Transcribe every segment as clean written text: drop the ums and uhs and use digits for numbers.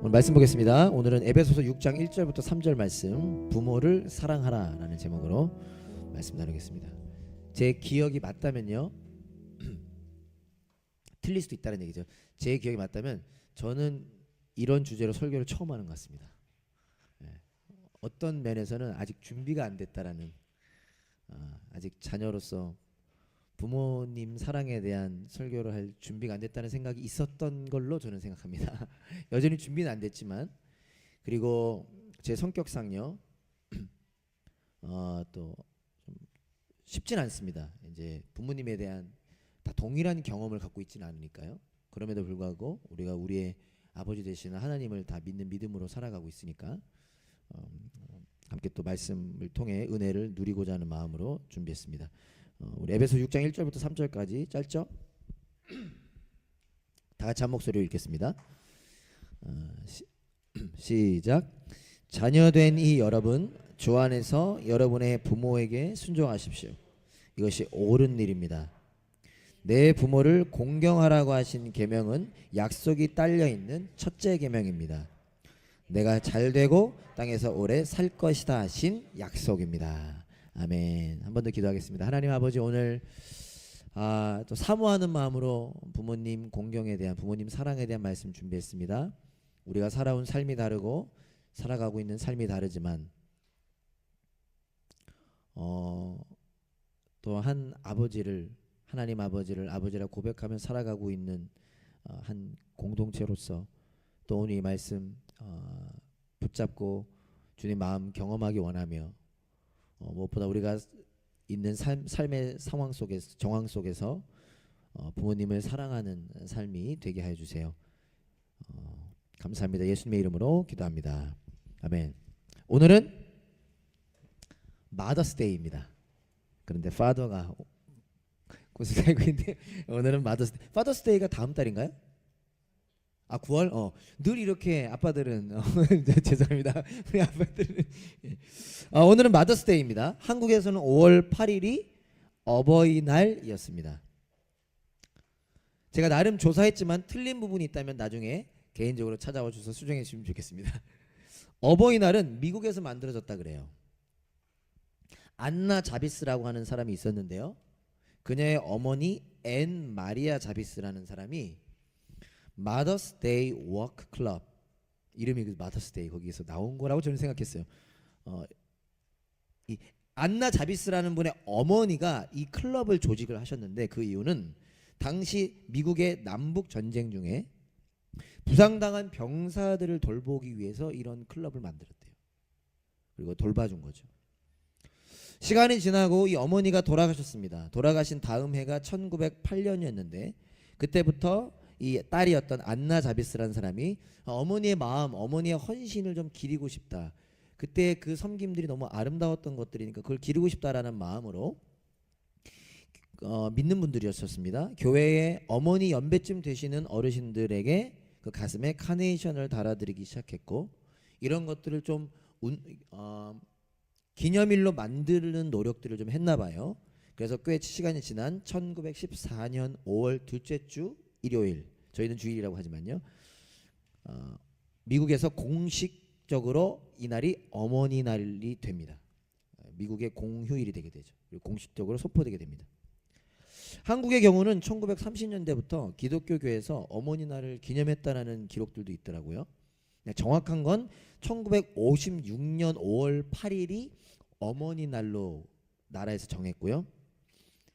오늘 말씀 보겠습니다. 오늘은 에베소서 6장 1절부터 3절 말씀, 부모를 사랑하라 라는 제목으로 말씀 나누겠습니다. 제 기억이 맞다면요, 틀릴 수도 있다는 얘기죠. 제 기억이 맞다면 저는 이런 주제로 설교를 처음 하는 것 같습니다. 어떤 면에서는 아직 준비가 안 됐다라는, 아직 자녀로서 부모님 사랑에 대한 설교를 할 준비가 안 됐다는 생각이 있었던 걸로 저는 생각합니다. 여전히 준비는 안 됐지만, 그리고 제 성격상요, 또 좀 쉽진 않습니다. 이제 부모님에 대한 다 동일한 경험을 갖고 있지는 않으니까요. 그럼에도 불구하고 우리가 우리의 아버지 되시는 하나님을 다 믿는 믿음으로 살아가고 있으니까 함께 또 말씀을 통해 은혜를 누리고자 하는 마음으로 준비했습니다. 우리 에베소 6장 1절부터 3절까지 짧죠? 다 같이 한 목소리로 읽겠습니다. 시작. 자녀된 이 여러분, 주 안에서 여러분의 부모에게 순종하십시오. 이것이 옳은 일입니다. 내 부모를 공경하라고 하신 계명은 약속이 딸려 있는 첫째 계명입니다. 내가 잘되고 땅에서 오래 살 것이다 하신 약속입니다. 아멘. 한 번 더 기도하겠습니다. 하나님 아버지, 오늘 또 사모하는 마음으로 부모님 공경에 대한, 부모님 사랑에 대한 말씀 준비했습니다. 우리가 살아온 삶이 다르고 살아가고 있는 삶이 다르지만 또 한 아버지를, 하나님 아버지를 아버지라 고백하며 살아가고 있는 한 공동체로서 또 오늘 이 말씀 붙잡고 주님 마음 경험하기 원하며, 무엇보다 우리가 있는 삶의 상황 속에서, 정황 속에서 부모님을 사랑하는 삶이 되게 하여 주세요. 감사합니다. 예수님의 이름으로 기도합니다. 아멘. 오늘은 마더스데이입니다. 그런데 파더가 곳에 살고 있는데 오늘은 파더스데이가 다음 달인가요? 9월? 늘 이렇게 아빠들은 죄송합니다. 우리 아빠들은 오늘은 마더스데이입니다. 한국에서는 5월 8일이 어버이날이었습니다. 제가 나름 조사했지만 틀린 부분이 있다면 나중에 개인적으로 찾아와 주셔서 수정해 주시면 좋겠습니다. 어버이날은 미국에서 만들어졌다 그래요. 안나 자비스라고 하는 사람이 있었는데요, 그녀의 어머니 앤 마리아 자비스라는 사람이 Mother's Day Work Club, 이름이 그 Mother's Day 거기에서 나온 거라고 저는 생각했어요. 이 안나 자비스라는 분의 어머니가 이 클럽을 조직을 하셨는데, 그 이유는 당시 미국의 남북 전쟁 중에 부상당한 병사들을 돌보기 위해서 이런 클럽을 만들었대요. 그리고 돌봐준 거죠. 시간이 지나고 이 어머니가 돌아가셨습니다. 돌아가신 다음 해가 1908년이었는데 그때부터 이 딸이었던 안나 자비스라는 사람이 어머니의 마음, 어머니의 헌신을 좀 기리고 싶다. 그때 그 섬김들이 너무 아름다웠던 것들이니까 그걸 기리고 싶다라는 마음으로 믿는 분들이었습니다. 교회에 어머니 연배쯤 되시는 어르신들에게 그 가슴에 카네이션을 달아드리기 시작했고, 이런 것들을 좀 기념일로 만드는 노력들을 좀 했나 봐요. 그래서 꽤 시간이 지난 1914년 5월 둘째 주 일요일, 저희는 주일이라고 하지만요, 미국에서 공식적으로 이날이 어머니 날이 됩니다. 미국의 공휴일이 되게 되죠. 그리고 공식적으로 선포되게 됩니다. 한국의 경우는 1930년대부터 기독교 교회에서 어머니 날을 기념했다는 기록들도 있더라고요. 정확한 건 1956년 5월 8일이 어머니 날로 나라에서 정했고요.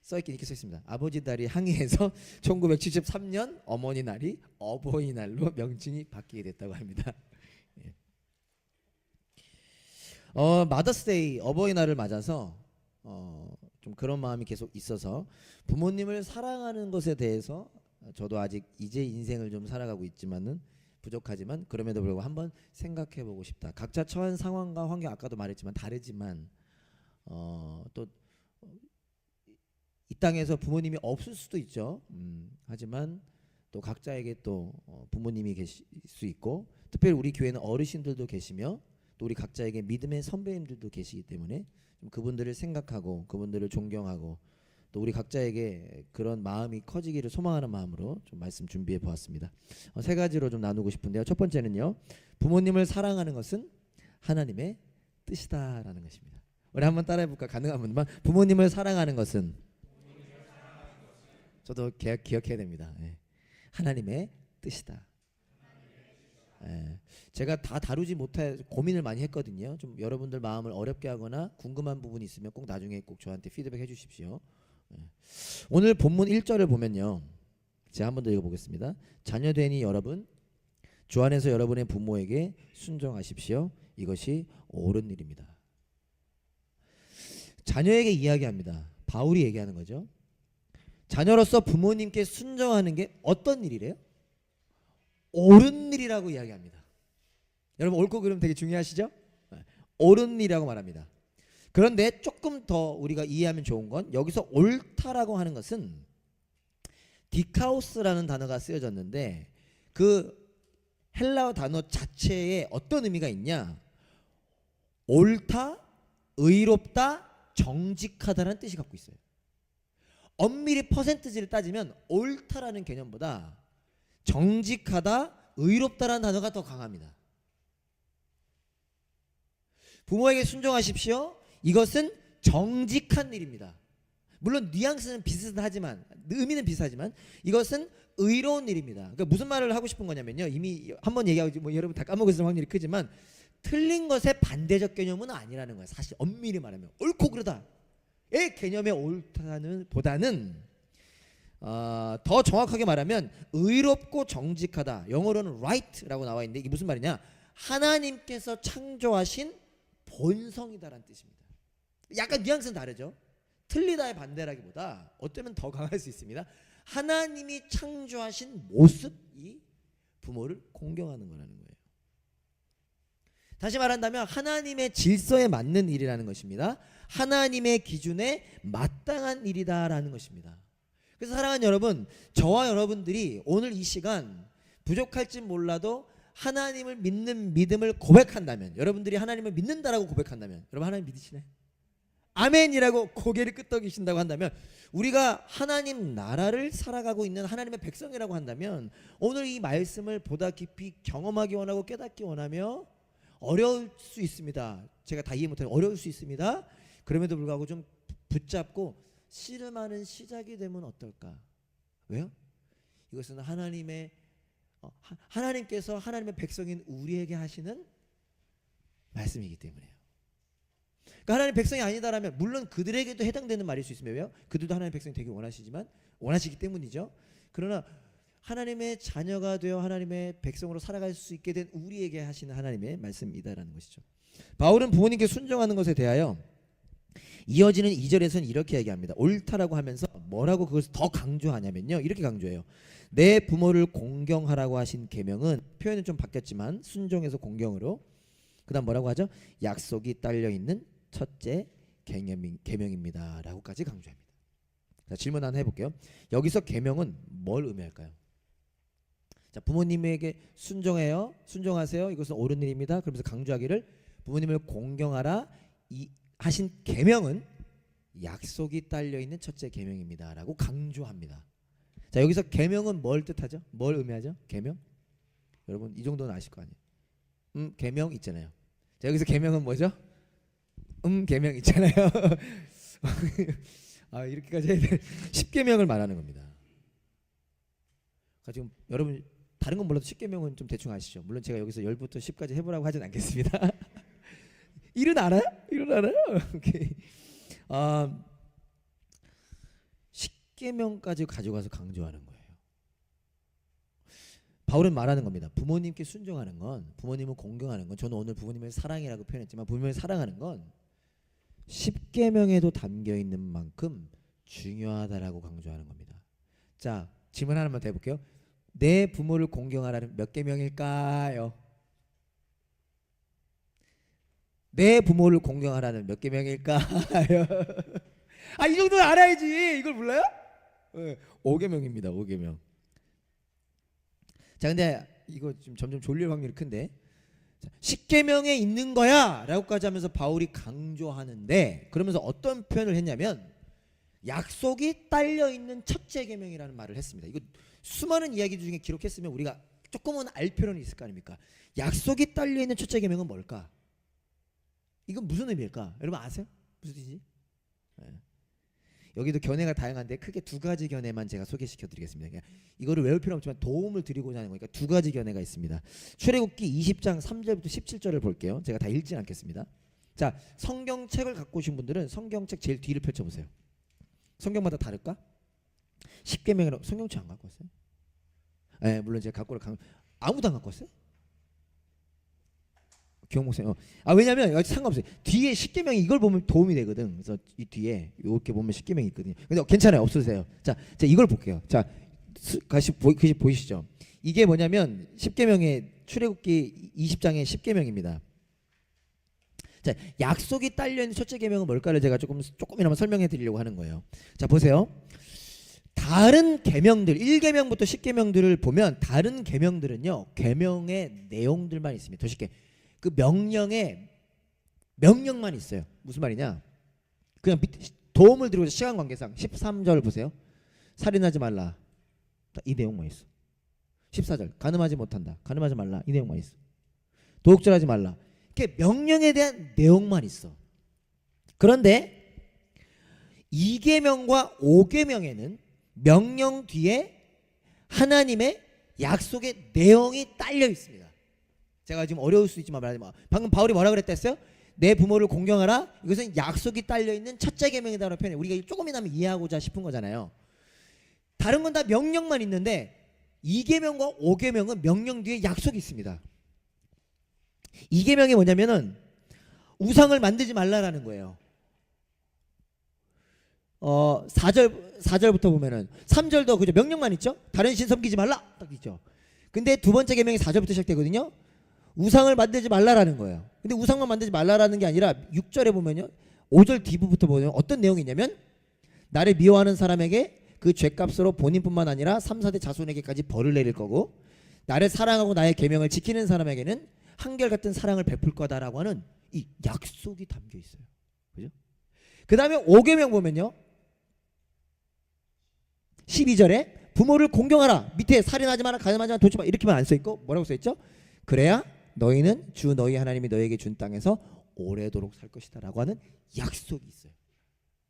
써있긴 이렇게 써있습니다. 아버지 날이 항의해서 1973년 어머니 날이 어버이날로 명칭이 바뀌게 됐다고 합니다. 마더스데이, 어버이날을 맞아서 좀 그런 마음이 계속 있어서 부모님을 사랑하는 것에 대해서 저도 아직 이제 인생을 좀 살아가고 있지만은 부족하지만 그럼에도 불구하고 한번 생각해보고 싶다. 각자 처한 상황과 환경, 아까도 말했지만 다르지만 또 이 땅에서 부모님이 없을 수도 있죠. 하지만 또 각자에게 또 부모님이 계실 수 있고, 특별히 우리 교회는 어르신들도 계시며 또 우리 각자에게 믿음의 선배님들도 계시기 때문에 좀 그분들을 생각하고 그분들을 존경하고 또 우리 각자에게 그런 마음이 커지기를 소망하는 마음으로 좀 말씀 준비해 보았습니다. 세 가지로 좀 나누고 싶은데요. 첫 번째는요, 부모님을 사랑하는 것은 하나님의 뜻이다라는 것입니다. 우리 한번 따라해 볼까? 가능한 분만. 부모님을 사랑하는 것은, 저도 기억해야 됩니다. 하나님의 뜻이다. 제가 다 다루지 못해 고민을 많이 했거든요. 좀 여러분들 마음을 어렵게 하거나 궁금한 부분이 있으면 꼭 나중에 꼭 저한테 피드백 해주십시오. 오늘 본문 1절을 보면요, 제가 한 번 더 읽어보겠습니다. 자녀되니 여러분, 주 안에서 여러분의 부모에게 순종하십시오. 이것이 옳은 일입니다. 자녀에게 이야기합니다. 바울이 얘기하는 거죠. 자녀로서 부모님께 순종하는 게 어떤 일이래요? 옳은 일이라고 이야기합니다. 여러분, 옳고 그름 되게 중요하시죠? 옳은 일이라고 말합니다. 그런데 조금 더 우리가 이해하면 좋은 건, 여기서 옳다라고 하는 것은 디카오스라는 단어가 쓰여졌는데, 그 헬라어 단어 자체에 어떤 의미가 있냐? 옳다, 의롭다, 정직하다라는 뜻이 갖고 있어요. 엄밀히 퍼센트지를 따지면 옳다라는 개념보다 정직하다, 의롭다라는 단어가 더 강합니다. 부모에게 순종하십시오. 이것은 정직한 일입니다. 물론 뉘앙스는 비슷하지만, 의미는 비슷하지만 이것은 의로운 일입니다. 그러니까 무슨 말을 하고 싶은 거냐면요, 이미 한번 얘기하고 뭐 여러분 다 까먹을 확률이 크지만, 틀린 것의 반대적 개념은 아니라는 거예요. 사실 엄밀히 말하면 옳고 그르다의 개념의 옳다는 보다는 더 정확하게 말하면 의롭고 정직하다, 영어로는 right라고 나와 있는데, 이게 무슨 말이냐? 하나님께서 창조하신 본성이다라는 뜻입니다. 약간 뉘앙스는 다르죠. 틀리다의 반대라기보다 어쩌면 더 강할 수 있습니다. 하나님이 창조하신 모습이 부모를 공경하는 거라는 거예요. 다시 말한다면 하나님의 질서에 맞는 일이라는 것입니다. 하나님의 기준에 마땅한 일이다라는 것입니다. 그래서 사랑하는 여러분, 저와 여러분들이 오늘 이 시간 부족할지 몰라도 하나님을 믿는 믿음을 고백한다면, 여러분들이 하나님을 믿는다라고 고백한다면, 여러분 하나님 믿으시나요? 아멘이라고 고개를 끄덕이신다고 한다면, 우리가 하나님 나라를 살아가고 있는 하나님의 백성이라고 한다면, 오늘 이 말씀을 보다 깊이 경험하기 원하고 깨닫기 원하며, 어려울 수 있습니다. 제가 다 이해 못하면 어려울 수 있습니다. 그럼에도 불구하고 좀 붙잡고 씨름하는 시작이 되면 어떨까? 왜요? 이것은 하나님께서 하나님의 백성인 우리에게 하시는 말씀이기 때문에요. 그러니까 하나님의 백성이 아니다라면, 물론 그들에게도 해당되는 말일 수 있으며, 왜요? 그들도 하나님의 백성이 되기 원하시기 때문이죠. 그러나 하나님의 자녀가 되어 하나님의 백성으로 살아갈 수 있게 된 우리에게 하시는 하나님의 말씀이다라는 것이죠. 바울은 부모님께 순종하는 것에 대하여 이어지는 2절에서는 이렇게 얘기합니다. 옳다라고 하면서 뭐라고 그것을 더 강조하냐면요, 이렇게 강조해요. 내 부모를 공경하라고 하신 계명은, 표현은 좀 바뀌었지만 순종에서 공경으로, 그 다음 뭐라고 하죠? 약속이 딸려있는 첫째 계명입니다 라고까지 강조합니다. 자, 질문 하나 해볼게요. 여기서 계명은 뭘 의미할까요? 자, 부모님에게 순종하세요. 이것은 옳은 일입니다. 그러면서 강조하기를, 부모님을 공경하라 하신 계명은 약속이 딸려있는 첫째 계명입니다 라고 강조합니다. 자, 여기서 계명은 뭘 뜻하죠? 뭘 의미하죠? 계명? 여러분 이 정도는 아실 거 아니에요. 계명 있잖아요. 자, 여기서 계명은 뭐죠? 계명 있잖아요. 이렇게까지 해야 돼. 10계명을 말하는 겁니다. 그러니까 지금 여러분 다른 건 몰라도 10계명은 좀 대충 아시죠? 물론 제가 여기서 10부터 10까지 해보라고 하진 않겠습니다. 일은 알아요? 오케이. 10계명까지 가져가서 강조하는 거예요. 바울은 말하는 겁니다. 부모님께 순종하는 건, 부모님을 공경하는 건, 저는 오늘 부모님을 사랑이라고 표현했지만 부모님을 사랑하는 건 10계명에도 담겨 있는 만큼 중요하다라고 강조하는 겁니다. 자, 질문 하나만 더 해볼게요. 내 부모를 공경하라는 몇 계명일까요? 내 부모를 공경하라는 몇 계명일까요? 이 정도는 알아야지. 이걸 몰라요? 5계명입니다. 5계명. 자, 근데 이거 지금 점점 졸릴 확률이 큰데, 10계명에 있는 거야 라고까지 하면서 바울이 강조하는데, 그러면서 어떤 표현을 했냐면 약속이 딸려 있는 첫째 계명이라는 말을 했습니다. 이거 수많은 이야기 중에 기록했으면 우리가 조금은 알 필요는 있을 거 아닙니까? 약속이 딸려 있는 첫째 계명은 뭘까? 이건 무슨 의미일까? 여러분 아세요? 무슨 뜻이지? 네. 여기도 견해가 다양한데 크게 두 가지 견해만 제가 소개시켜 드리겠습니다. 그러니까 이거를 외울 필요 없지만 도움을 드리고자 하는 거니까 두 가지 견해가 있습니다. 출애굽기 20장 3절부터 17절을 볼게요. 제가 다 읽진 않겠습니다. 자, 성경책을 갖고 오신 분들은 성경책 제일 뒤를 펼쳐보세요. 성경마다 다를까? 10계명이라고 성경책 안 갖고 왔어요? 네, 물론 제가 갖고 올 아무도 안 갖고 왔어요? 기억목사님. 왜냐면 여기 상관없어요. 뒤에 10계명이 이걸 보면 도움이 되거든. 그래서 이 뒤에 이렇게 보면 10계명이 있거든요. 근데 괜찮아요. 없으세요. 자, 이걸 볼게요. 자, 다시 보이시죠? 이게 뭐냐면 10계명의 출애굽기 20장의 10계명입니다. 자, 약속이 딸려 있는 첫째 계명은 뭘까를 제가 조금이나마 설명해 드리려고 하는 거예요. 자, 보세요. 다른 계명들 1계명부터 10계명들을 보면 다른 계명들은요. 계명의 내용들만 있습니다. 더 쉽게 그 명령만 있어요. 무슨 말이냐? 그냥 도움을 드리고자 시간 관계상 13절 보세요. 살인하지 말라. 이 내용만 있어. 14절 간음하지 못한다. 간음하지 말라. 이 내용만 있어. 도둑질하지 말라. 이렇게 명령에 대한 내용만 있어. 그런데 2계명과 5계명에는 명령 뒤에 하나님의 약속의 내용이 딸려 있습니다. 제가 지금 어려울 수 있지만 말하지 마. 방금 바울이 뭐라 그랬다 했어요? 내 부모를 공경하라. 이것은 약속이 딸려 있는 첫째 계명이다라는 표현을 우리가 조금이나마 이해하고자 싶은 거잖아요. 다른 건 다 명령만 있는데 2계명과 5계명은 명령 뒤에 약속이 있습니다. 2계명이 뭐냐면은 우상을 만들지 말라라는 거예요. 4절부터 보면은 3절도 그죠? 명령만 있죠? 다른 신 섬기지 말라 딱 있죠. 근데 두 번째 계명이 4절부터 시작되거든요. 우상을 만들지 말라라는 거예요. 근데 우상만 만들지 말라라는 게 아니라 6절에 보면요. 5절 뒤부터 보면 어떤 내용이 있냐면 나를 미워하는 사람에게 그 죄값으로 본인뿐만 아니라 3, 4대 자손에게까지 벌을 내릴 거고 나를 사랑하고 나의 계명을 지키는 사람에게는 한결같은 사랑을 베풀 거다라고 하는 이 약속이 담겨 있어요. 그죠? 그 다음에 5계명 보면요. 12절에 부모를 공경하라. 밑에 살인하지 마라, 간음하지 마라, 도치 마라 이렇게만 안 써있고 뭐라고 써있죠? 그래야 너희는 주 너희 하나님이 너희에게 준 땅에서 오래도록 살 것이다 라고 하는 약속이 있어요.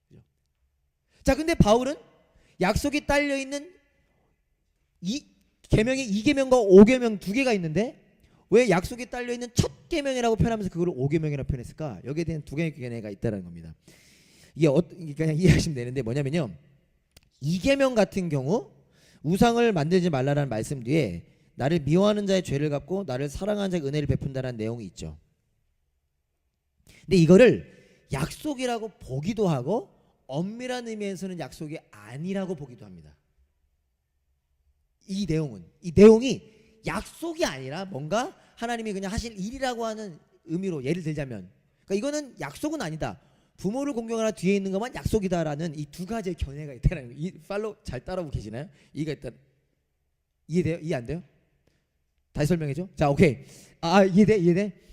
그죠? 자, 근데 바울은 약속이 딸려있는 이 계명이 2계명과 5계명 두 개가 있는데 왜 약속이 딸려있는 첫 계명이라고 표현하면서 그걸 5계명이라고 표현했을까? 여기에 대한 두 개의 견해가 있다는 겁니다. 이게 그냥 이해하시면 되는데 뭐냐면요. 2계명 같은 경우 우상을 만들지 말라라는 말씀 뒤에 나를 미워하는 자의 죄를 갚고 나를 사랑하는 자의 은혜를 베푼다는 내용이 있죠. 근데 이거를 약속이라고 보기도 하고 엄밀한 의미에서는 약속이 아니라고 보기도 합니다. 이 내용이 약속이 아니라 뭔가 하나님이 그냥 하실 일이라고 하는 의미로 예를 들자면 그러니까 이거는 약속은 아니다. 부모를 공경하라 뒤에 있는 것만 약속이다라는 이 두 가지의 견해가 있다는 거예요. 팔로우 잘 따라오고 계시나요? 이해가 있다. 이해돼요? 이해 안 돼요? 다시 설명해줘. 자, 오케이. 이해돼?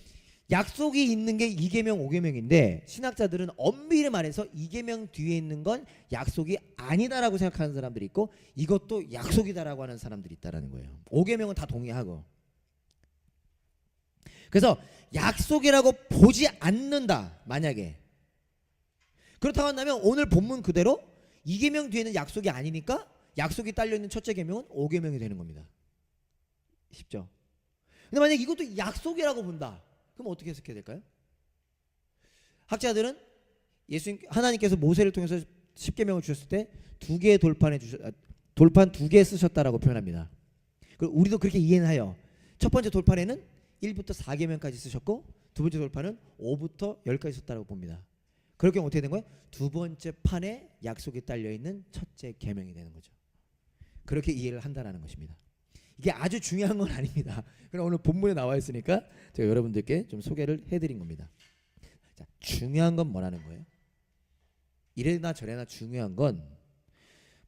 약속이 있는 게 2계명, 5계명인데 신학자들은 엄밀히 말해서 2계명 뒤에 있는 건 약속이 아니다라고 생각하는 사람들이 있고 이것도 약속이다라고 하는 사람들이 있다라는 거예요. 5계명은 다 동의하고. 그래서 약속이라고 보지 않는다. 만약에 그렇다고 한다면 오늘 본문 그대로 2계명 뒤에는 약속이 아니니까 약속이 딸려있는 첫째 계명은 5계명이 되는 겁니다. 쉽죠? 근데 만약 이것도 약속이라고 본다. 그럼 어떻게 해석해야 될까요? 학자들은 하나님께서 모세를 통해서 10계명을 주셨을 때 돌판 2개 쓰셨다라고 표현합니다. 그리고 우리도 그렇게 이해는 해요. 첫 번째 돌판에는 1부터 4계명까지 쓰셨고 두 번째 돌판은 5부터 10까지 썼다고 봅니다. 그렇게 어떻게 된 거예요? 두 번째 판에 약속이 딸려있는 첫째 계명이 되는 거죠. 그렇게 이해를 한다는 것입니다. 이게 아주 중요한 건 아닙니다. 그럼 오늘 본문에 나와 있으니까 제가 여러분들께 좀 소개를 해드린 겁니다. 자, 중요한 건 뭐라는 거예요? 이래나 저래나 중요한 건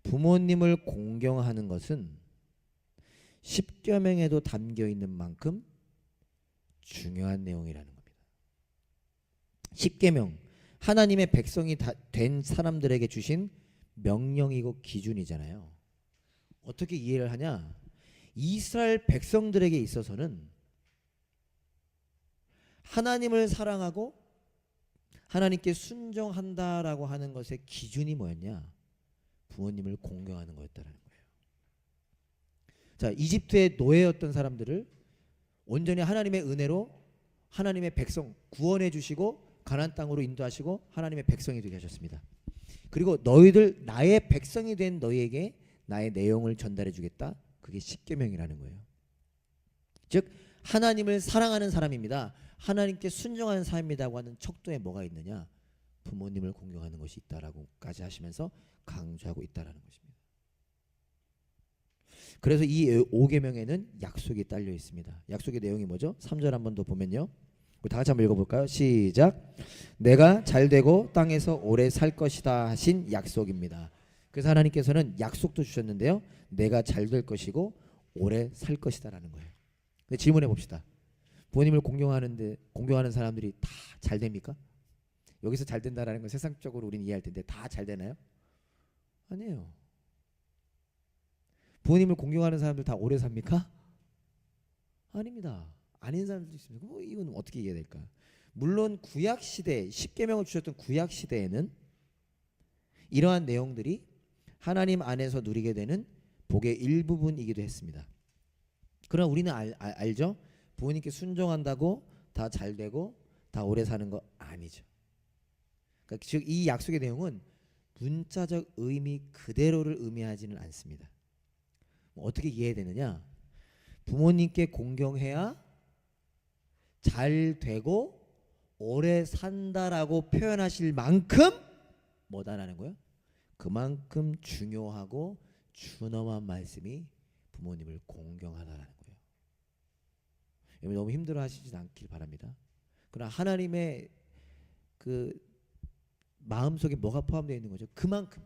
부모님을 공경하는 것은 10계명에도 담겨 있는 만큼 중요한 내용이라는 겁니다. 10계명 하나님의 백성이 된 사람들에게 주신 명령이고 기준이잖아요. 어떻게 이해를 하냐? 이스라엘 백성들에게 있어서는 하나님을 사랑하고 하나님께 순종한다라고 하는 것의 기준이 뭐였냐? 부모님을 공경하는 거였다라는 거예요. 자, 이집트의 노예였던 사람들을 온전히 하나님의 은혜로 하나님의 백성 구원해 주시고 가나안 땅으로 인도하시고 하나님의 백성이 되게 하셨습니다. 그리고 너희들 나의 백성이 된 너희에게 나의 내용을 전달해 주겠다. 그게 십계명이라는 거예요. 즉 하나님을 사랑하는 사람입니다. 하나님께 순종하는 사람이라고 하는 척도에 뭐가 있느냐? 부모님을 공경하는 것이 있다라고까지 하시면서 강조하고 있다라는 것입니다. 그래서 이 5계명에는 약속이 딸려 있습니다. 약속의 내용이 뭐죠? 3절 한번 더 보면요. 우리 다 같이 한번 읽어볼까요? 시작. 내가 잘되고 땅에서 오래 살 것이다 하신 약속입니다. 그래서 하나님께서는 약속도 주셨는데요. 내가 잘될 것이고 오래 살 것이다 라는 거예요. 질문해 봅시다. 부모님을 공경하는 사람들이 다 잘 됩니까? 여기서 잘 된다라는 건 세상적으로 우리는 이해할 텐데 다 잘 되나요? 아니에요. 부모님을 공경하는 사람들 다 오래 삽니까? 아닙니다. 아닌 사람들도 있습니다. 이건 어떻게 이해해야 될까? 물론 구약 시대 10계명을 주셨던 구약 시대에는 이러한 내용들이 하나님 안에서 누리게 되는 복의 일부분이기도 했습니다. 그러나 우리는 알죠? 부모님께 순종한다고 다 잘되고 다 오래 사는 거 아니죠. 그러니까 즉 이 약속의 내용은 문자적 의미 그대로를 의미하지는 않습니다. 어떻게 이해해야 되느냐? 부모님께 공경해야 잘 되고 오래 산다라고 표현하실 만큼 뭐다라는 거예요? 그만큼 중요하고 준엄한 말씀이 부모님을 공경하다라는 거예요. 여러분 너무 힘들어하시지 않길 바랍니다. 그러나 하나님의 그 마음속에 뭐가 포함되어 있는 거죠? 그만큼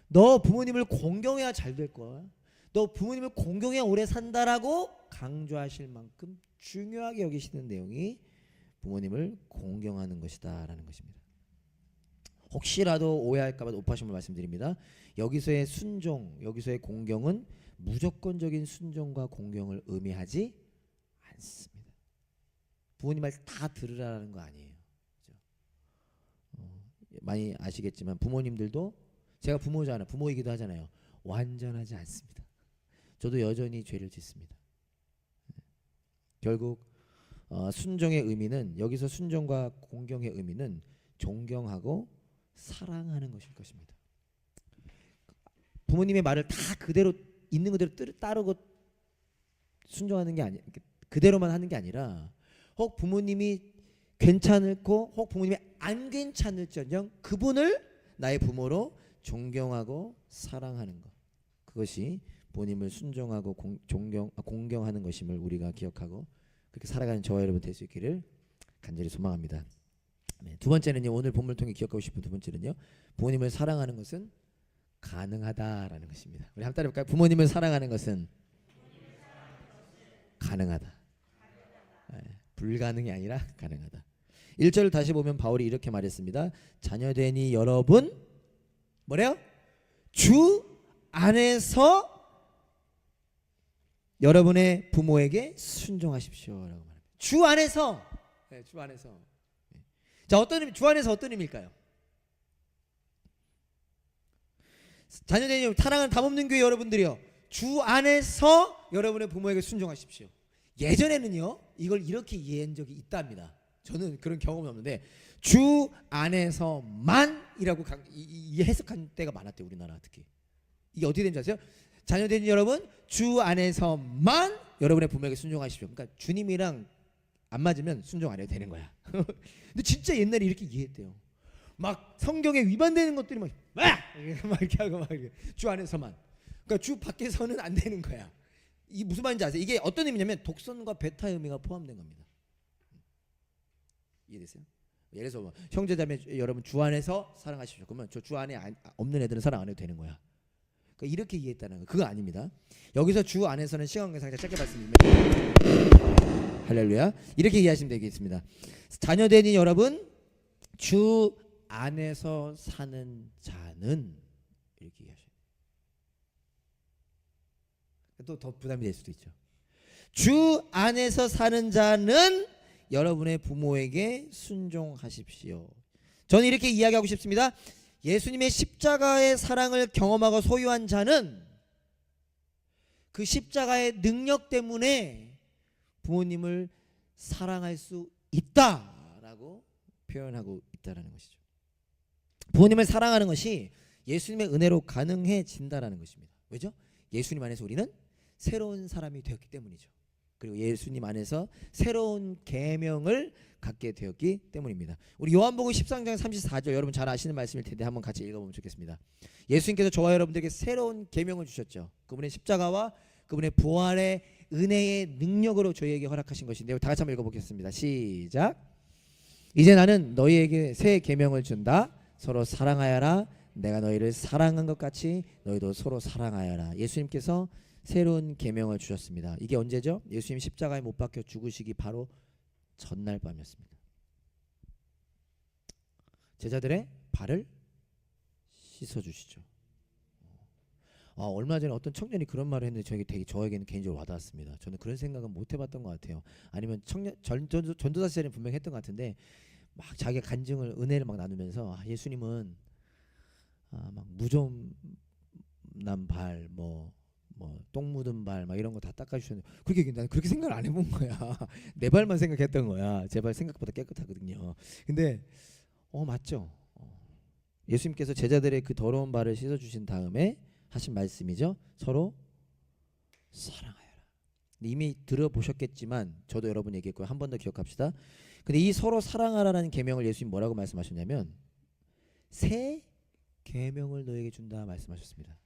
너 부모님을 공경해야 잘 될 거야. 너 부모님을 공경해야 오래 산다라고 강조하실 만큼 중요하게 여기시는 내용이 부모님을 공경하는 것이다 라는 것입니다. 혹시라도 오해할까 봐 오파심을 말씀드립니다. 여기서의 순종, 여기서의 공경은 무조건적인 순종과 공경을 의미하지 않습니다. 부모님 말 다 들으라는 거 아니에요. 그렇죠? 많이 아시겠지만 부모님들도 제가 부모잖아요. 부모이기도 하잖아요. 완전하지 않습니다. 저도 여전히 죄를 짓습니다. 결국 순종의 의미는 여기서 순종과 공경의 의미는 존경하고 사랑하는 것일 것입니다. 부모님의 말을 다 그대로 있는 그대로 따르고 순종하는 게 아니 그대로만 하는 게 아니라 혹 부모님이 괜찮고 혹 부모님이 안 괜찮을지언정 그분을 나의 부모로 존경하고 사랑하는 것, 그것이 부모님을 순종하고 공경하는 것임을 우리가 기억하고 그렇게 살아가는 저와 여러분 될 수 있기를 간절히 소망합니다. 네, 두 번째는요. 오늘 본문을 통해 기억하고 싶은 두 번째는요. 부모님을 사랑하는 것은 가능하다라는 것입니다. 우리 한번 따라해볼까요? 부모님을 사랑하는 것은 가능하다. 네, 불가능이 아니라 가능하다. 1절을 다시 보면 바울이 이렇게 말했습니다. 자녀되니 여러분 뭐래요? 주 안에서 여러분의 부모에게 순종하십시오라고 말합니다. 주 안에서, 네, 주 안에서. 자, 어떤 의미? 주 안에서 어떤 의미일까요? 자녀되니 사랑하는 담없는 교회 여러분들이요, 주 안에서 여러분의 부모에게 순종하십시오. 예전에는요, 이걸 이렇게 이해한 적이 있답니다. 저는 그런 경험은 없는데 주 안에서만이라고 해석한 때가 많았대요. 우리나라 특히. 이게 어떻게 된지 아세요? 자녀된 여러분 주 안에서만 여러분의 부모에게 순종하십시오. 그러니까 주님이랑 안 맞으면 순종 안 해도 되는 거야. 근데 진짜 옛날에 이렇게 이해했대요. 막 성경에 위반되는 것들이 막 이렇게 하고 막 이렇게. 주 안에서만. 그러니까 주 밖에서는 안 되는 거야. 이게 무슨 말인지 아세요? 이게 어떤 의미냐면 독선과 배타의 의미가 포함된 겁니다. 이해되세요? 예를 들어서 뭐, 형제자매 여러분 주 안에서 사랑하십시오. 그러면 저 주 안에 없는 애들은 사랑 안 해도 되는 거야. 그러니까 이렇게 이해했다는 거. 그거 아닙니다. 여기서 주 안에서는 시간관계상 짧게 말씀드리면 할렐루야. 이렇게 이해하시면 되겠습니다. 자녀되니 여러분 주 안에서 사는 자는 이렇게 얘기하셔요. 또 더 부담이 될 수도 있죠. 주 안에서 사는 자는 여러분의 부모에게 순종하십시오. 저는 이렇게 이야기하고 싶습니다. 예수님의 십자가의 사랑을 경험하고 소유한 자는 그 십자가의 능력 때문에 부모님을 사랑할 수 있다라고 표현하고 있다라는 것이죠. 부모님을 사랑하는 것이 예수님의 은혜로 가능해진다라는 것입니다. 왜죠? 예수님 안에서 우리는 새로운 사람이 되었기 때문이죠. 그리고 예수님 안에서 새로운 계명을 갖게 되었기 때문입니다. 우리 요한복음 13장 34절 여러분 잘 아시는 말씀일 텐데 한번 같이 읽어보면 좋겠습니다. 예수님께서 저와 여러분들에게 새로운 계명을 주셨죠. 그분의 십자가와 그분의 부활의 은혜의 능력으로 저희에게 허락하신 것인데요. 다 같이 한번 읽어보겠습니다. 시작. 이제 나는 너희에게 새 계명을 준다. 서로 사랑하여라. 내가 너희를 사랑한 것 같이 너희도 서로 사랑하여라. 예수님께서 새로운 계명을 주셨습니다. 이게 언제죠? 예수님 십자가에 못 박혀 죽으시기 바로 전날 밤이었습니다. 제자들의 발을 씻어주시죠. 얼마 전에 어떤 청년이 그런 말을 했는데 저에게는 개인적으로 와닿았습니다. 저는 그런 생각은 못 해봤던 것 같아요. 아니면 전도사 시절에 분명히 했던 것 같은데 막 자기가 간증을 은혜를 막 나누면서 예수님은 막 무좀난 발 똥 묻은 발 막 이런 거 다 닦아주셨는데 난 그렇게 생각을 안 해본 거야. 내 발만 생각했던 거야. 제 발 생각보다 깨끗하거든요. 근데 맞죠. 예수님께서 제자들의 그 더러운 발을 씻어주신 다음에 하신 말씀이죠. 서로 사랑하여라. 이미 들어보셨겠지만 저도 여러분 얘기했고요. 한 번 더 기억합시다. 근데 이 서로 사랑하라는 계명을 예수님 뭐라고 말씀하셨냐면 새 계명을 너에게 준다 말씀하셨습니다.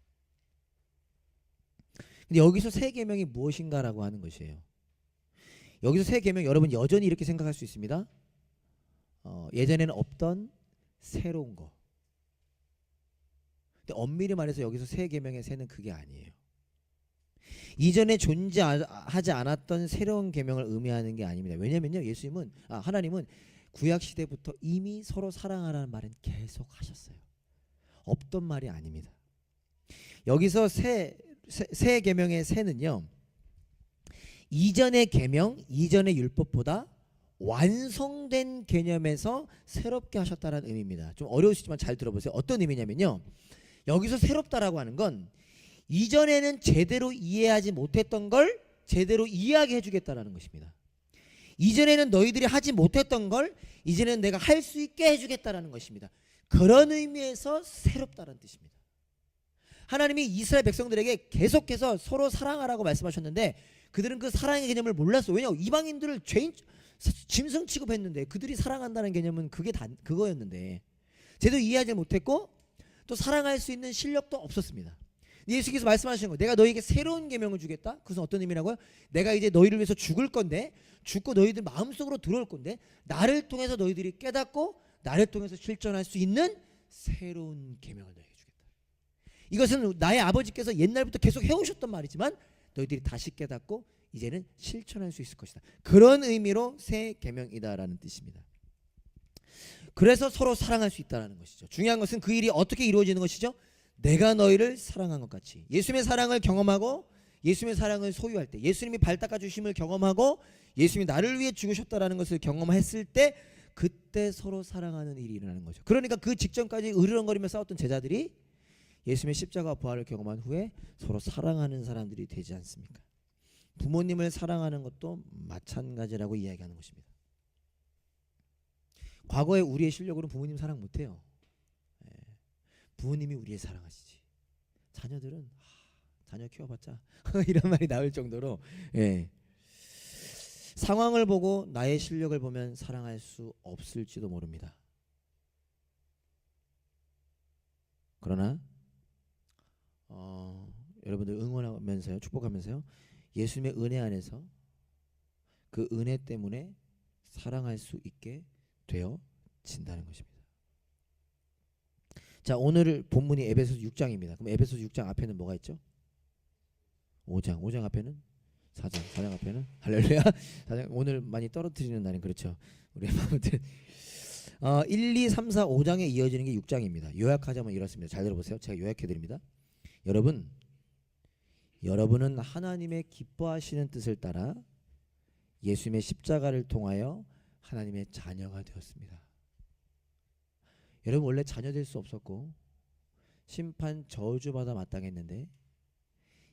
근데 여기서 새 계명이 무엇인가라고 하는 것이에요. 여기서 새 계명 여러분 여전히 이렇게 생각할 수 있습니다. 예전에는 없던 새로운 거. 근데 엄밀히 말해서 여기서 새 계명의 새는 그게 아니에요. 이전에 존재하지 않았던 새로운 계명을 의미하는 게 아닙니다. 왜냐면요, 하나님은 구약 시대부터 이미 서로 사랑하라는 말은 계속 하셨어요. 없던 말이 아닙니다. 여기서 새 계명의 새는요, 이전의 계명, 이전의 율법보다 완성된 개념에서 새롭게 하셨다는 의미입니다. 좀 어려우시지만 잘 들어보세요. 어떤 의미냐면요, 여기서 새롭다라고 하는 건 이전에는 제대로 이해하지 못했던 걸 제대로 이해하게 해주겠다라는 것입니다. 이전에는 너희들이 하지 못했던 걸 이제는 내가 할 수 있게 해주겠다라는 것입니다. 그런 의미에서 새롭다라는 뜻입니다. 하나님이 이스라엘 백성들에게 계속해서 서로 사랑하라고 말씀하셨는데 그들은 그 사랑의 개념을 몰랐어. 왜냐하면 이방인들을 짐승 취급했는데 그들이 사랑한다는 개념은 그거였는데 제대로 이해하지 못했고 또 사랑할 수 있는 실력도 없었습니다. 예수께서 말씀하시는 거예요. 내가 너희에게 새로운 계명을 주겠다. 그것은 어떤 의미라고요? 내가 이제 너희를 위해서 죽을 건데 죽고 너희들 마음속으로 들어올 건데 나를 통해서 너희들이 깨닫고 나를 통해서 실천할 수 있는 새로운 계명을 너희에게 주겠다. 이것은 나의 아버지께서 옛날부터 계속 해오셨던 말이지만 너희들이 다시 깨닫고 이제는 실천할 수 있을 것이다. 그런 의미로 새 계명이다라는 뜻입니다. 그래서 서로 사랑할 수 있다는 것이죠. 중요한 것은 그 일이 어떻게 이루어지는 것이죠? 내가 너희를 사랑한 것 같이. 예수님의 사랑을 경험하고 예수님의 사랑을 소유할 때, 예수님이 발 닦아주심을 경험하고 예수님이 나를 위해 죽으셨다라는 것을 경험했을 때 그때 서로 사랑하는 일이 일어나는 거죠. 그러니까 그 직전까지 으르렁거리며 싸웠던 제자들이 예수님의 십자가 부활을 경험한 후에 서로 사랑하는 사람들이 되지 않습니까? 부모님을 사랑하는 것도 마찬가지라고 이야기하는 것입니다. 과거에 우리의 실력으로는 부모님 사랑 못해요. 부모님이 우리의 사랑하시지. 자녀들은 자녀 키워봤자 이런 말이 나올 정도로 상황을 보고 나의 실력을 보면 사랑할 수 없을지도 모릅니다. 그러나 여러분들 응원하면서요, 축복하면서요, 예수님의 은혜 안에서 그 은혜 때문에 사랑할 수 있게 되어진다는 것입니다. 자, 오늘 본문이 에베소서 6장입니다. 그럼 에베소서 6장 앞에는 뭐가 있죠? 5장 앞에는 4장 앞에는 할렐루야. 4장, 오늘 많이 떨어뜨리는 날은 그렇죠. 우리 아무튼 1, 2, 3, 4, 5장에 이어지는 게 6장입니다. 요약하자면 이렇습니다. 잘 들어보세요. 제가 요약해드립니다. 여러분은 하나님의 기뻐하시는 뜻을 따라 예수님의 십자가를 통하여 하나님의 자녀가 되었습니다. 여러분 원래 자녀 될 수 없었고 심판 저주받아 마땅했는데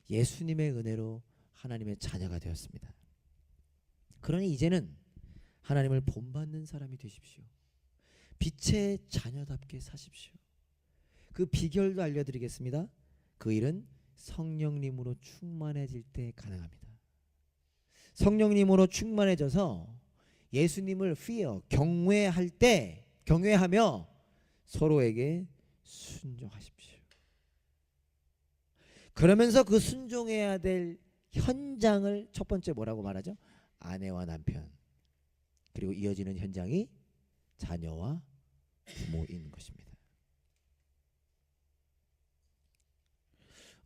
예수님의 은혜로 하나님의 자녀가 되었습니다. 그러니 이제는 하나님을 본받는 사람이 되십시오. 빛의 자녀답게 사십시오. 그 비결도 알려드리겠습니다. 그 일은 성령님으로 충만해질 때 가능합니다. 성령님으로 충만해져서 예수님을 fear, 경외하며 서로에게 순종하십시오. 그러면서 그 순종해야 될 현장을 첫 번째 뭐라고 말하죠? 아내와 남편. 그리고 이어지는 현장이 자녀와 부모인 것입니다.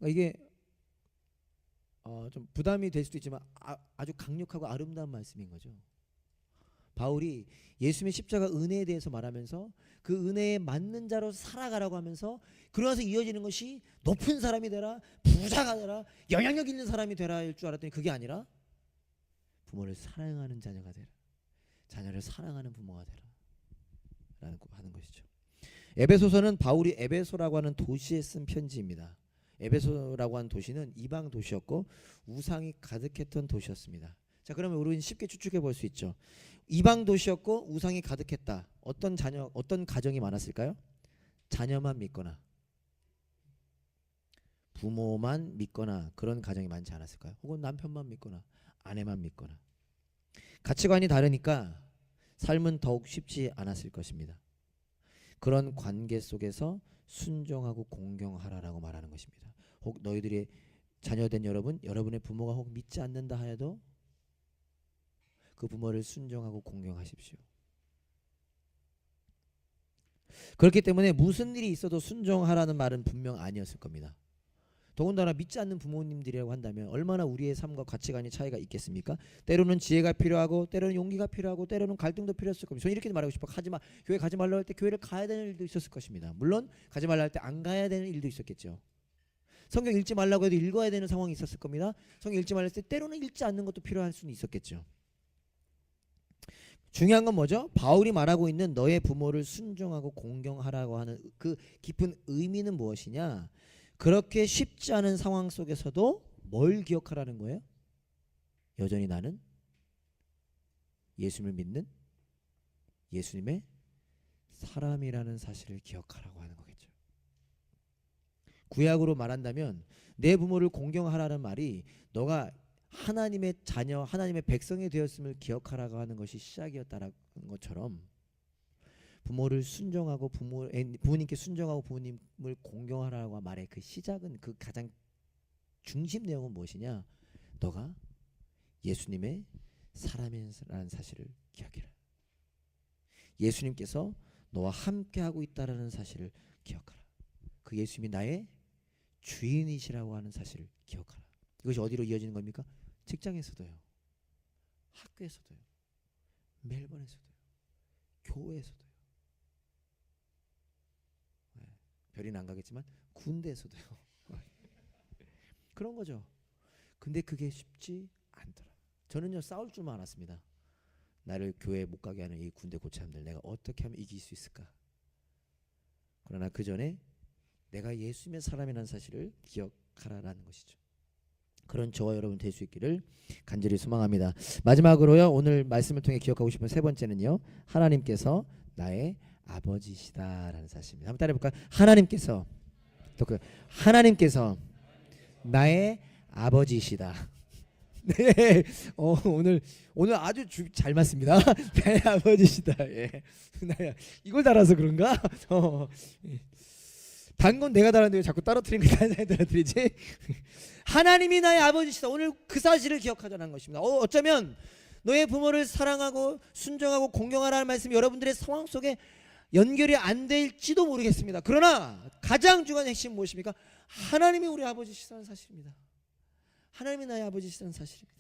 이게 좀 부담이 될 수도 있지만 아주 강력하고 아름다운 말씀인 거죠. 바울이 예수님의 십자가 은혜에 대해서 말하면서 그 은혜에 맞는 자로 살아가라고 하면서 그러면서 이어지는 것이 높은 사람이 되라, 부자가 되라, 영향력 있는 사람이 되라 할 줄 알았더니 그게 아니라 부모를 사랑하는 자녀가 되라, 자녀를 사랑하는 부모가 되라 라는 하는 것이죠. 에베소서는 바울이 에베소라고 하는 도시에 쓴 편지입니다. 에베소라고 하는 도시는 이방 도시였고 우상이 가득했던 도시였습니다. 자, 그러면 우리는 쉽게 추측해 볼 수 있죠. 이방 도시였고 우상이 가득했다. 어떤 가정이 많았을까요? 자녀만 믿거나 부모만 믿거나 그런 가정이 많지 않았을까요? 혹은 남편만 믿거나 아내만 믿거나. 가치관이 다르니까 삶은 더욱 쉽지 않았을 것입니다. 그런 관계 속에서 순종하고 공경하라라고 말하는 것입니다. 혹 너희들의 자녀된 여러분의 부모가 혹 믿지 않는다 하여도 그 부모를 순종하고 공경하십시오. 그렇기 때문에 무슨 일이 있어도 순종하라는 말은 분명 아니었을 겁니다. 더군다나 믿지 않는 부모님들이라고 한다면 얼마나 우리의 삶과 가치관의 차이가 있겠습니까? 때로는 지혜가 필요하고 때로는 용기가 필요하고 때로는 갈등도 필요했을 겁니다. 저는 이렇게 말하고 싶어요. 교회 가지 말라고 할 때 교회를 가야 되는 일도 있었을 것입니다. 물론 가지 말라 할 때 안 가야 되는 일도 있었겠죠. 성경 읽지 말라고 해도 읽어야 되는 상황이 있었을 겁니다. 성경 읽지 말라 했을 때 때로는 읽지 않는 것도 필요할 수는 있었겠죠. 중요한 건 뭐죠? 바울이 말하고 있는 너의 부모를 순종하고 공경하라고 하는 그 깊은 의미는 무엇이냐? 그렇게 쉽지 않은 상황 속에서도 뭘 기억하라는 거예요? 여전히 나는 예수님을 믿는 예수님의 사람이라는 사실을 기억하라고 하는 거겠죠. 구약으로 말한다면 내 부모를 공경하라는 말이 너가 하나님의 자녀, 하나님의 백성이 되었음을 기억하라고 하는 것이 시작이었다는 것처럼 부모를 순종하고 부모님께 순종하고 부모님을 공경하라고 말의 그 시작은 그 가장 중심 내용은 무엇이냐? 너가 예수님의 사람이라는 사실을 기억해라. 예수님께서 너와 함께하고 있다라는 사실을 기억하라. 그 예수님이 나의 주인이시라고 하는 사실을 기억하라. 이것이 어디로 이어지는 겁니까? 직장에서도요, 학교에서도요, 멜번에서도요, 교회에서도요. 별이는 안 가겠지만 군대에서도요. 그런 거죠. 근데 그게 쉽지 않더라. 저는요 싸울 줄만 알았습니다. 나를 교회에 못 가게 하는 이 군대 고참들 내가 어떻게 하면 이길 수 있을까? 그러나 그 전에 내가 예수님의 사람이라는 사실을 기억하라라는 것이죠. 그런 저와 여러분 될 수 있기를 간절히 소망합니다. 마지막으로요, 오늘 말씀을 통해 기억하고 싶은 세 번째는요, 하나님께서 나의 아버지시다라는 사실입니다. 한번 따라해볼까요? 하나님께서 나의 아버지시다. 네, 오늘 아주 잘 맞습니다. 나의 아버지시다. 예, 이걸 달아서 그런가? 단 건 내가 달았는데 왜 자꾸 떨어뜨리는 거 다른 사람이 떨어뜨리지? 하나님이 나의 아버지시다. 오늘 그 사실을 기억하자는 것입니다. 어쩌면 너의 부모를 사랑하고 순종하고 공경하라는 말씀이 여러분들의 상황 속에 연결이 안 될지도 모르겠습니다. 그러나 가장 중요한 핵심 무엇입니까? 하나님이 우리 아버지시다는 사실입니다. 하나님이 나의 아버지시다는 사실입니다.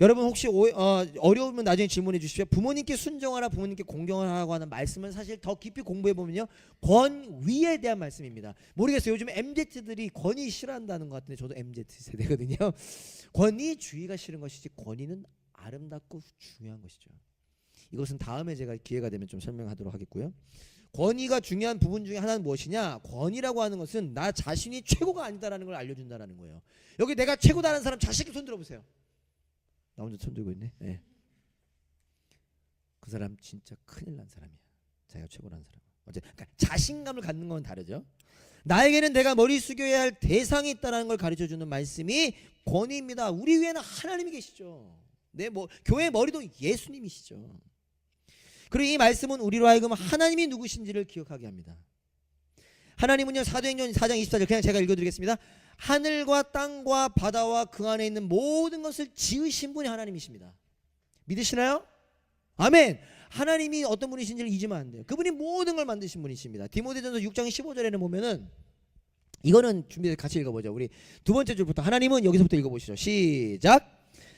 여러분 혹시 어려우면 나중에 질문해 주십시오. 부모님께 순종하라, 부모님께 공경하라고 하는 말씀은 사실 더 깊이 공부해 보면요, 권위에 대한 말씀입니다. 모르겠어요. 요즘 MZ들이 권위 싫어한다는 것 같은데 저도 MZ 세대거든요. 권위주의가 싫은 것이지 권위는 아름답고 중요한 것이죠. 이것은 다음에 제가 기회가 되면 좀 설명하도록 하겠고요. 권위가 중요한 부분 중에 하나는 무엇이냐? 권위라고 하는 것은 나 자신이 최고가 아니다라는 걸 알려준다라는 거예요. 여기 내가 최고다라는 사람 자식이 손 들어보세요. 나 혼자 손 들고 있네. 네. 그 사람 진짜 큰일 난 사람이야. 자기가 최고라는 사람. 그러니까 자신감을 갖는 건 다르죠. 나에게는 내가 머리 숙여야 할 대상이 있다는 걸 가르쳐주는 말씀이 권위입니다. 우리 위에는 하나님이 계시죠. 교회의 머리도 예수님이시죠. 그리고 이 말씀은 우리로 하여금 하나님이 누구신지를 기억하게 합니다. 하나님은요, 사도행전 4장 24절 그냥 제가 읽어드리겠습니다. 하늘과 땅과 바다와 그 안에 있는 모든 것을 지으신 분이 하나님이십니다. 믿으시나요? 아멘. 하나님이 어떤 분이신지를 잊으면 안 돼요. 그분이 모든 걸 만드신 분이십니다. 디모데전서 6장 15절에는 보면은, 이거는 준비해서 같이 읽어보죠. 우리 두 번째 줄부터 하나님은, 여기서부터 읽어보시죠. 시작.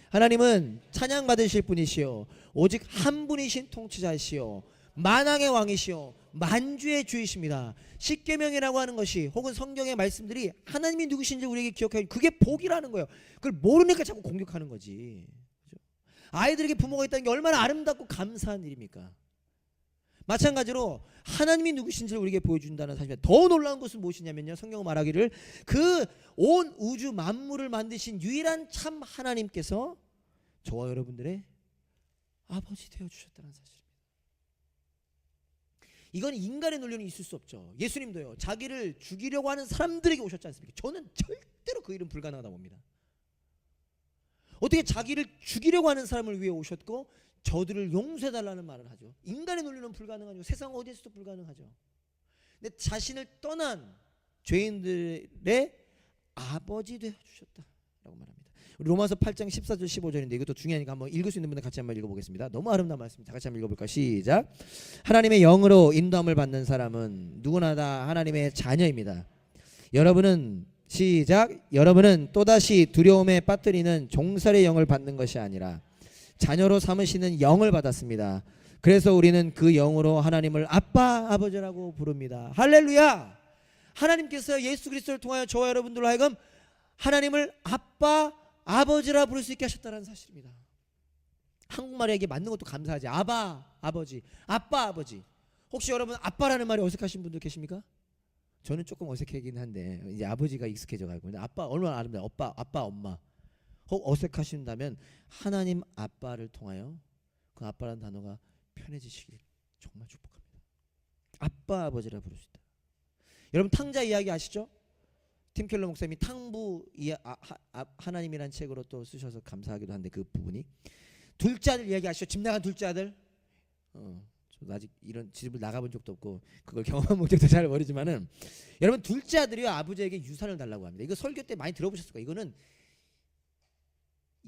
하나님은 찬양 받으실 분이시요 오직 한 분이신 통치자시요 만왕의 왕이시요 만주의 주이십니다. 십계명이라고 하는 것이, 혹은 성경의 말씀들이 하나님이 누구신지 우리에게 기억해야, 그게 복이라는 거예요. 그걸 모르니까 자꾸 공격하는 거지. 그렇죠? 아이들에게 부모가 있다는 게 얼마나 아름답고 감사한 일입니까? 마찬가지로 하나님이 누구신지를 우리에게 보여준다는 사실입니다. 더 놀라운 것은 무엇이냐면요, 성경은 말하기를 그 온 우주 만물을 만드신 유일한 참 하나님께서 저와 여러분들의 아버지 되어주셨다는 사실입니다. 이건 인간의 논리는 있을 수 없죠. 예수님도요, 자기를 죽이려고 하는 사람들에게 오셨지 않습니까? 저는 절대로 그 일은 불가능하다고 봅니다. 어떻게 자기를 죽이려고 하는 사람을 위해 오셨고 저들을 용서해달라는 말을 하죠. 인간의 논리는 불가능하죠. 세상 어디에서도 불가능하죠. 근데 자신을 떠난 죄인들의 아버지 되어주셨다라고 말합니다. 로마서 8장 14절 15절인데 이것도 중요하니까 한번 읽을 수 있는 분들 같이 한번 읽어보겠습니다. 너무 아름다운 말씀입니다. 같이 한번 읽어볼까요? 시작. 하나님의 영으로 인도함을 받는 사람은 누구나 다 하나님의 자녀입니다. 여러분은, 시작, 여러분은 또다시 두려움에 빠뜨리는 종살의 영을 받는 것이 아니라 자녀로 삼으시는 영을 받았습니다. 그래서 우리는 그 영으로 하나님을 아빠, 아버지라고 부릅니다. 할렐루야. 하나님께서 예수 그리스도를 통하여 저와 여러분들로 하여금 하나님을 아빠, 아버지라 부를 수 있게 하셨다는 사실입니다. 한국말에게 맞는 것도 감사하지. 아바, 아버지, 아빠, 아버지. 혹시 여러분 아빠라는 말이 어색하신 분들 계십니까? 저는 조금 어색하긴 한데 이제 아버지가 익숙해져 가지고. 근데 아빠 얼마나 아름다워. 아빠, 엄마. 혹 어색하신다면 하나님 아빠를 통하여 그 아빠라는 단어가 편해지시길 정말 축복합니다. 아빠, 아버지라 부를 수 있다. 여러분 탕자 이야기 아시죠? 팀 켈러 목사님이 탕부 하나님이란 책으로 또 쓰셔서 감사하기도 한데, 그 부분이 둘째 아들 이야기 아시죠? 집 나간 둘째 아들. 저도 아직 이런 집을 나가본 적도 없고 그걸 경험한 목적도 잘 모르지만은, 여러분 둘째 아들이요 아버지에게 유산을 달라고 합니다. 이거 설교 때 많이 들어보셨을 거예요. 이거는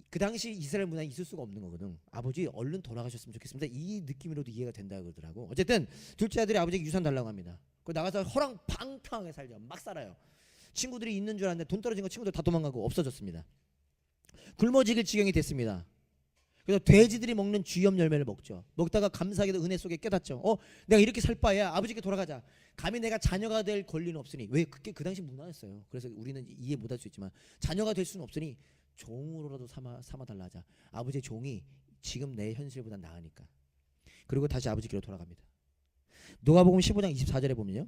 그 당시 이스라엘 문화에 있을 수가 없는 거거든. 아버지 얼른 돌아가셨으면 좋겠습니다. 이 느낌으로도 이해가 된다 그러더라고. 어쨌든 둘째 아들이 아버지에게 유산 달라고 합니다. 그 나가서 허랑방탕하게 살죠. 막 살아요. 친구들이 있는 줄 알았는데 돈 떨어진 거 친구들 다 도망가고 없어졌습니다. 굶어 죽일 지경이 됐습니다. 그래서 돼지들이 먹는 쥐염 열매를 먹죠. 먹다가 감사하게도 은혜 속에 깨닫죠. 내가 이렇게 살 바에야 아버지께 돌아가자. 감히 내가 자녀가 될 권리는 없으니. 왜? 그게 그 당시 문화였어요. 그래서 우리는 이해 못할 수 있지만 자녀가 될 수는 없으니 종으로라도 삼아달라 하자. 아버지의 종이 지금 내 현실보다 나으니까. 그리고 다시 아버지께로 돌아갑니다. 누가복음 15장 24절에 보면요,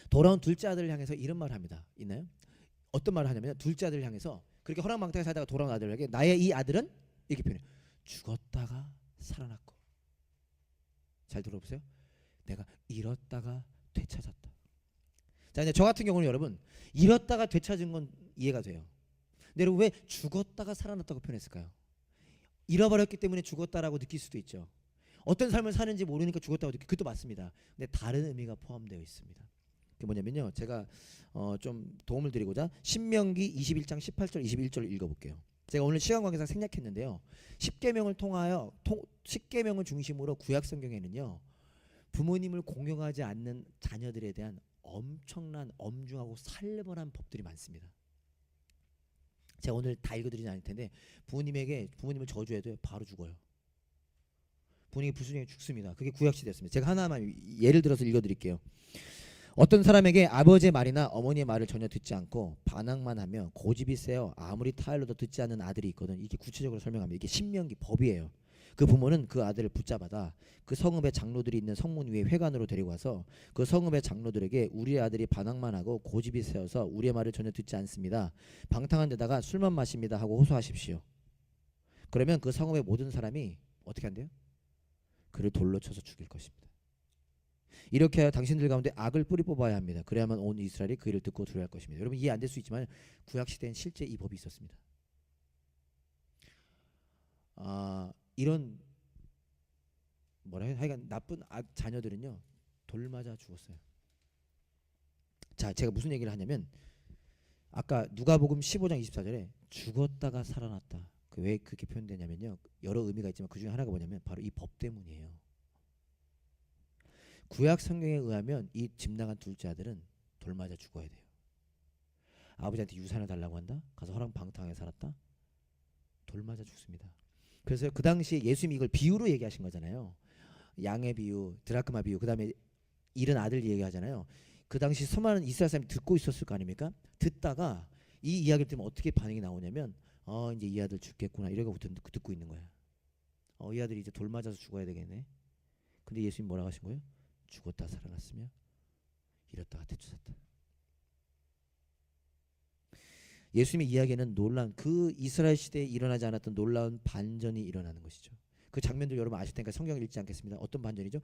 돌아온 둘째 아들을 향해서 이런 말을 합니다. 있나요? 어떤 말을 하냐면, 둘째 아들을 향해서 그렇게 허랑방탕하게 살다가 돌아온 아들에게 나의 이 아들은 이렇게 표현해요. 죽었다가 살아났고. 잘 들어보세요. 내가 잃었다가 되찾았다. 자, 근데 저 같은 경우는 여러분 잃었다가 되찾은 건 이해가 돼요. 근데 여러분 왜 죽었다가 살아났다고 표현했을까요? 잃어버렸기 때문에 죽었다라고 느낄 수도 있죠. 어떤 삶을 사는지 모르니까 죽었다고 느끼고, 그것도 맞습니다. 근데 다른 의미가 포함되어 있습니다. 그게 뭐냐면요, 제가 좀 도움을 드리고자 신명기 21장 18절 21절을 읽어볼게요. 제가 오늘 시간 관계상 생략했는데요, 십계명을 통하여 십계명을 중심으로 구약 성경에는요 부모님을 공경하지 않는 자녀들에 대한 엄청난 엄중하고 살벌한 법들이 많습니다. 제가 오늘 다 읽어드리진 않을 텐데 부모님을 저주해도 바로 죽어요. 부모님이 불순종에 죽습니다. 그게 구약시대였습니다. 제가 하나만 예를 들어서 읽어드릴게요. 어떤 사람에게 아버지의 말이나 어머니의 말을 전혀 듣지 않고 반항만 하며 고집이 세어 아무리 타일러도 듣지 않는 아들이 있거든. 이게 구체적으로 설명합니다. 이게 신명기 법이에요. 그 부모는 그 아들을 붙잡아다 그 성읍의 장로들이 있는 성문 위에 회관으로 데리고 와서 그 성읍의 장로들에게 우리 아들이 반항만 하고 고집이 세어서 우리의 말을 전혀 듣지 않습니다. 방탕한 데다가 술만 마십니다 하고 호소하십시오. 그러면 그 성읍의 모든 사람이 어떻게 한대요? 그를 돌로 쳐서 죽일 것입니다. 이렇게 하여 당신들 가운데 악을 뿌리 뽑아야 합니다. 그래야만 온 이스라엘이 그 일을 듣고 두려워할 것입니다. 여러분 이해 안 될 수 있지만 구약시대엔 실제 이 법이 있었습니다. 이런 뭐라 해야 하여간 나쁜 자녀들은요 돌 맞아 죽었어요. 자, 제가 무슨 얘기를 하냐면 아까 누가복음 15장 24절에 죽었다가 살아났다. 왜 그렇게 표현되냐면요, 여러 의미가 있지만 그 중에 하나가 뭐냐면 바로 이 법 때문이에요. 구약 성경에 의하면 이 집 나간 둘째 아들은 돌 맞아 죽어야 돼요. 아버지한테 유산을 달라고 한다? 가서 허랑방탕하게 살았다? 돌 맞아 죽습니다. 그래서 그 당시에 예수님이 이걸 비유로 얘기하신 거잖아요. 양의 비유, 드라크마 비유, 그 다음에 잃은 아들 얘기하잖아요. 그 당시 수많은 이스라엘 사람이 듣고 있었을 거 아닙니까? 듣다가 이 이야기를 들으면 어떻게 반응이 나오냐면 이제 이 아들 죽겠구나 이러고 듣고 있는 거야. 이 아들이 이제 돌 맞아서 죽어야 되겠네. 근데 예수님 뭐라고 하신 거예요? 죽었다 살아났으며 이렇다가 되찾았다. 예수님의 이야기는 놀라운 그 이스라엘 시대에 일어나지 않았던 놀라운 반전이 일어나는 것이죠. 그 장면들 여러분 아실 테니까 성경을 읽지 않겠습니다. 어떤 반전이죠?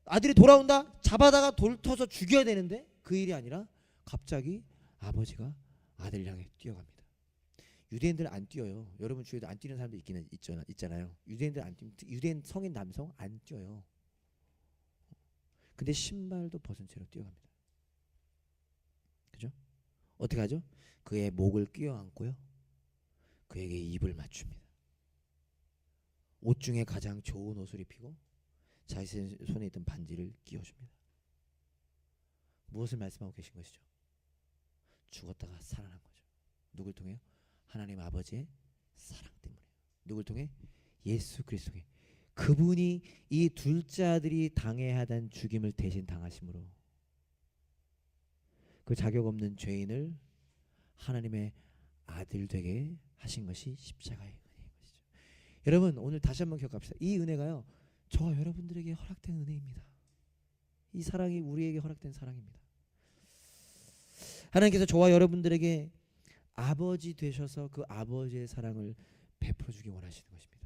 아들이 돌아온다? 잡아다가 돌 터서 죽여야 되는데 그 일이 아니라 갑자기 아버지가 아들 향해 뛰어갑니다. 유대인들은 안 뛰어요. 여러분 주위에도 안 뛰는 사람도 있기는 있잖아요. 유대인들 안 뛰면 유대인 성인 남성 안 뛰어요. 근데 신발도 벗은 채로 뛰어갑니다. 그죠? 어떻게 하죠? 그의 목을 끼어안고요. 그에게 입을 맞춥니다. 옷 중에 가장 좋은 옷을 입히고 자신 손에 있던 반지를 끼워줍니다. 무엇을 말씀하고 계신 것이죠? 죽었다가 살아난 거죠. 누굴 통해요? 하나님 아버지의 사랑 때문에요. 누굴 통해? 예수 그리스도 통해. 그분이 이 둘째 아들이 당해야 하던 죽임을 대신 당하심으로 그 자격 없는 죄인을 하나님의 아들 되게 하신 것이 십자가의 은혜인 것이죠. 여러분 오늘 다시 한번 기억합시다. 이 은혜가요 저와 여러분들에게 허락된 은혜입니다. 이 사랑이 우리에게 허락된 사랑입니다. 하나님께서 저와 여러분들에게 아버지 되셔서 그 아버지의 사랑을 베풀어 주기 원하시는 것입니다.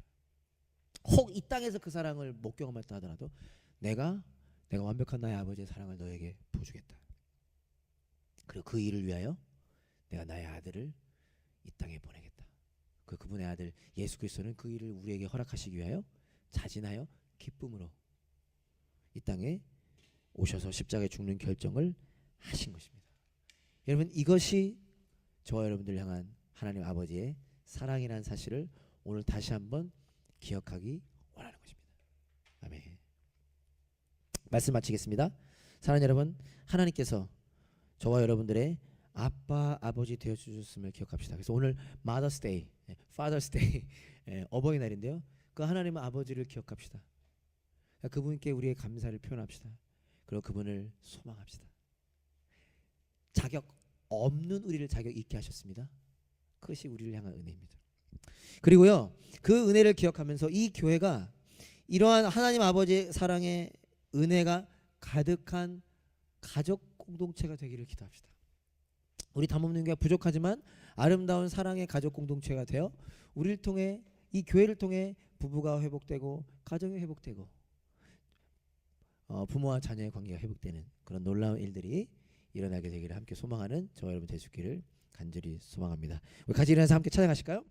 혹 이 땅에서 그 사랑을 못 경험했다 하더라도 내가 완벽한 나의 아버지의 사랑을 너에게 보여주겠다. 그리고 그 일을 위하여 내가 나의 아들을 이 땅에 보내겠다. 그분의 아들 예수 그리스도는 그 일을 우리에게 허락하시기 위하여 자진하여 기쁨으로 이 땅에 오셔서 십자가에 죽는 결정을 하신 것입니다. 여러분 이것이 저와 여러분들 향한 하나님 아버지의 사랑이라는 사실을 오늘 다시 한번 기억하기 원하는 것입니다. 아멘. 말씀 마치겠습니다. 사랑하는 여러분, 하나님께서 저와 여러분들의 아빠 아버지 되어 주셨음을 기억합시다. 그래서 오늘 Mother's Day, Father's Day 어버이날인데요. 그 하나님의 아버지를 기억합시다. 그분께 우리의 감사를 표현합시다. 그리고 그분을 소망합시다. 자격 없는 우리를 자격 있게 하셨습니다. 그것이 우리를 향한 은혜입니다. 그리고요 그 은혜를 기억하면서 이 교회가 이러한 하나님 아버지의 사랑의 은혜가 가득한 가족 공동체가 되기를 기도합시다. 우리 담없는 교회가 부족하지만 아름다운 사랑의 가족 공동체가 되어 우리를 통해 이 교회를 통해 부부가 회복되고 가정이 회복되고 부모와 자녀의 관계가 회복되는 그런 놀라운 일들이 일어나게 되기를 함께 소망하는 저와 여러분 될 수 있기를 간절히 소망합니다. 우리 같이 일어나서 함께 찬양하실까요?